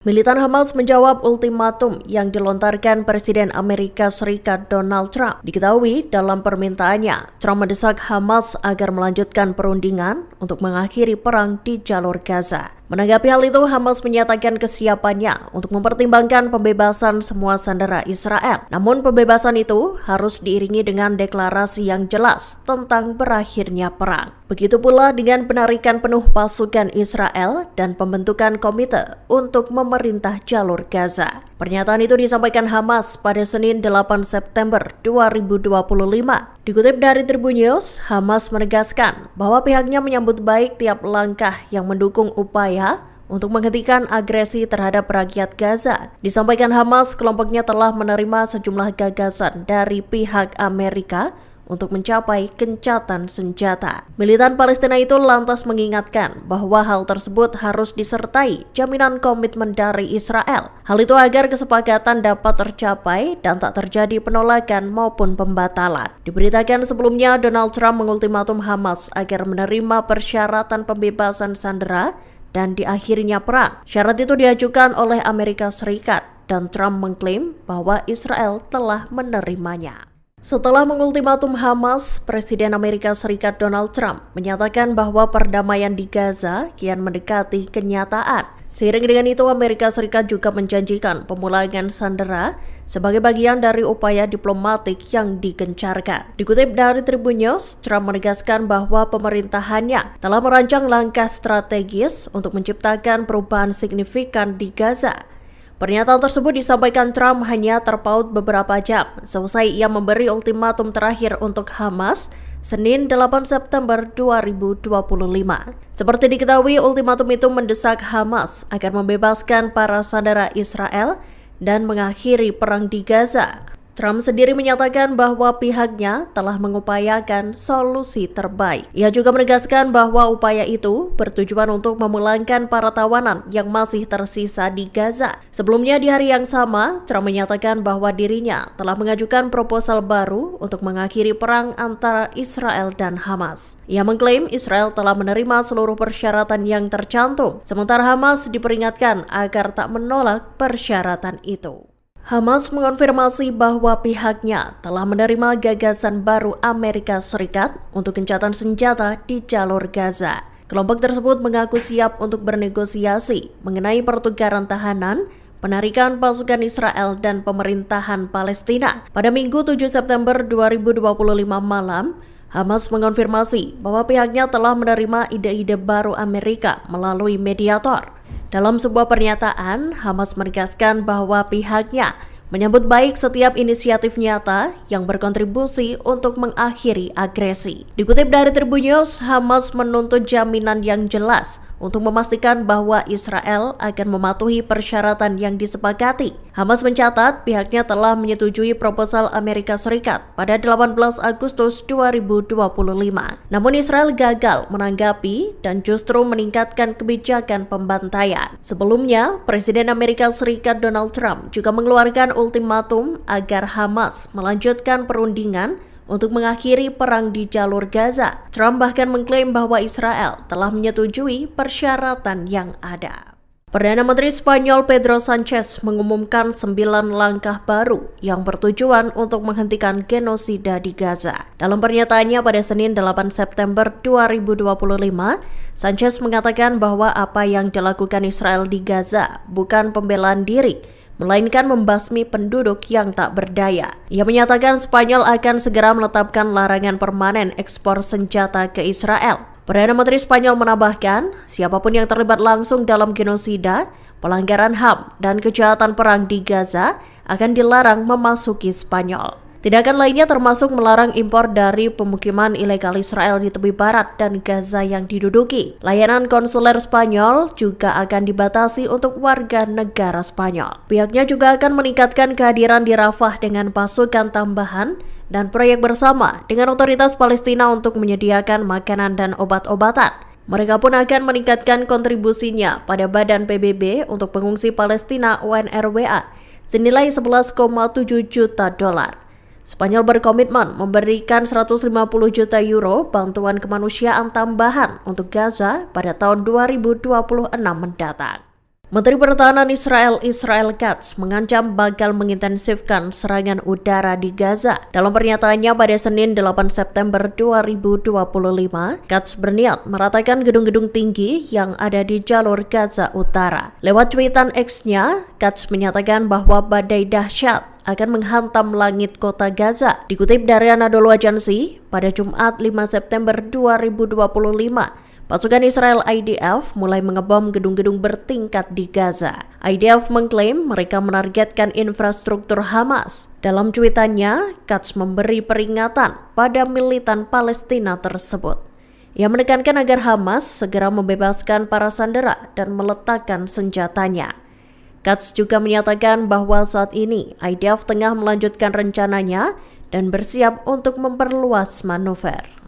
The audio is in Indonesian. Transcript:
Militan Hamas menjawab ultimatum yang dilontarkan Presiden Amerika Serikat Donald Trump. Diketahui dalam permintaannya, Trump mendesak Hamas agar melanjutkan perundingan untuk mengakhiri perang di jalur Gaza. Menanggapi hal itu, Hamas menyatakan kesiapannya untuk mempertimbangkan pembebasan semua sandera Israel. Namun pembebasan itu harus diiringi dengan deklarasi yang jelas tentang berakhirnya perang. Begitu pula dengan penarikan penuh pasukan Israel dan pembentukan komite untuk memerintah jalur Gaza. Pernyataan itu disampaikan Hamas pada Senin 8 September 2025. Dikutip dari Tribun News, Hamas menegaskan bahwa pihaknya menyambut baik tiap langkah yang mendukung upaya untuk menghentikan agresi terhadap rakyat Gaza. Disampaikan Hamas, kelompoknya telah menerima sejumlah gagasan dari pihak Amerika untuk mencapai gencatan senjata. Militan Palestina itu lantas mengingatkan bahwa hal tersebut harus disertai jaminan komitmen dari Israel. Hal itu agar kesepakatan dapat tercapai dan tak terjadi penolakan maupun pembatalan. Diberitakan sebelumnya, Donald Trump mengultimatum Hamas agar menerima persyaratan pembebasan sandera dan diakhirinya perang. Syarat itu diajukan oleh Amerika Serikat dan Trump mengklaim bahwa Israel telah menerimanya. Setelah mengultimatum Hamas, Presiden Amerika Serikat Donald Trump menyatakan bahwa perdamaian di Gaza kian mendekati kenyataan. Seiring dengan itu, Amerika Serikat juga menjanjikan pemulangan sandera sebagai bagian dari upaya diplomatik yang digencarkan. Dikutip dari Tribun News, Trump menegaskan bahwa pemerintahannya telah merancang langkah strategis untuk menciptakan perubahan signifikan di Gaza. Pernyataan tersebut disampaikan Trump hanya terpaut beberapa jam selesai ia memberi ultimatum terakhir untuk Hamas Senin 8 September 2025. Seperti diketahui, ultimatum itu mendesak Hamas agar membebaskan para sandera Israel dan mengakhiri perang di Gaza. Trump sendiri menyatakan bahwa pihaknya telah mengupayakan solusi terbaik. Ia juga menegaskan bahwa upaya itu bertujuan untuk memulangkan para tawanan yang masih tersisa di Gaza. Sebelumnya di hari yang sama, Trump menyatakan bahwa dirinya telah mengajukan proposal baru untuk mengakhiri perang antara Israel dan Hamas. Ia mengklaim Israel telah menerima seluruh persyaratan yang tercantum, sementara Hamas diperingatkan agar tak menolak persyaratan itu. Hamas mengonfirmasi bahwa pihaknya telah menerima gagasan baru Amerika Serikat untuk gencatan senjata di jalur Gaza. Kelompok tersebut mengaku siap untuk bernegosiasi mengenai pertukaran tahanan, penarikan pasukan Israel dan pemerintahan Palestina. Pada Minggu 7 September 2025 malam, Hamas mengonfirmasi bahwa pihaknya telah menerima ide-ide baru Amerika melalui mediator. Dalam sebuah pernyataan, Hamas menegaskan bahwa pihaknya menyambut baik setiap inisiatif nyata yang berkontribusi untuk mengakhiri agresi. Dikutip dari Tribun News, Hamas menuntut jaminan yang jelas untuk memastikan bahwa Israel akan mematuhi persyaratan yang disepakati. Hamas mencatat pihaknya telah menyetujui proposal Amerika Serikat pada 18 Agustus 2025. Namun Israel gagal menanggapi dan justru meningkatkan kebijakan pembantaian. Sebelumnya, Presiden Amerika Serikat Donald Trump juga mengeluarkan ultimatum agar Hamas melanjutkan perundingan untuk mengakhiri perang di jalur Gaza. Trump bahkan mengklaim bahwa Israel telah menyetujui persyaratan yang ada. Perdana Menteri Spanyol Pedro Sanchez mengumumkan 9 langkah baru yang bertujuan untuk menghentikan genosida di Gaza. Dalam pernyataannya pada Senin 8 September 2025, Sanchez mengatakan bahwa apa yang dilakukan Israel di Gaza bukan pembelaan diri, melainkan membasmi penduduk yang tak berdaya. Ia menyatakan Spanyol akan segera menetapkan larangan permanen ekspor senjata ke Israel. Perdana Menteri Spanyol menambahkan, siapapun yang terlibat langsung dalam genosida, pelanggaran HAM, dan kejahatan perang di Gaza akan dilarang memasuki Spanyol. Tindakan lainnya termasuk melarang impor dari pemukiman ilegal Israel di tepi barat dan Gaza yang diduduki. Layanan konsuler Spanyol juga akan dibatasi untuk warga negara Spanyol. Pihaknya juga akan meningkatkan kehadiran di Rafah dengan pasukan tambahan dan proyek bersama dengan otoritas Palestina untuk menyediakan makanan dan obat-obatan. Mereka pun akan meningkatkan kontribusinya pada Badan PBB untuk pengungsi Palestina UNRWA senilai 11,7 juta dolar. Spanyol berkomitmen memberikan 150 juta euro bantuan kemanusiaan tambahan untuk Gaza pada tahun 2026 mendatang. Menteri Pertahanan Israel Israel Katz mengancam bakal mengintensifkan serangan udara di Gaza. Dalam pernyataannya pada Senin 8 September 2025, Katz berniat meratakan gedung-gedung tinggi yang ada di jalur Gaza Utara. Lewat tweetan X-nya, Katz menyatakan bahwa badai dahsyat akan menghantam langit kota Gaza. Dikutip dari Anadolu Agency, pada Jumat 5 September 2025, pasukan Israel IDF mulai mengebom gedung-gedung bertingkat di Gaza. IDF mengklaim mereka menargetkan infrastruktur Hamas. Dalam cuitannya, Katz memberi peringatan pada militan Palestina tersebut. Ia menekankan agar Hamas segera membebaskan para sandera dan meletakkan senjatanya. Katz juga menyatakan bahwa saat ini IDF tengah melanjutkan rencananya dan bersiap untuk memperluas manuver.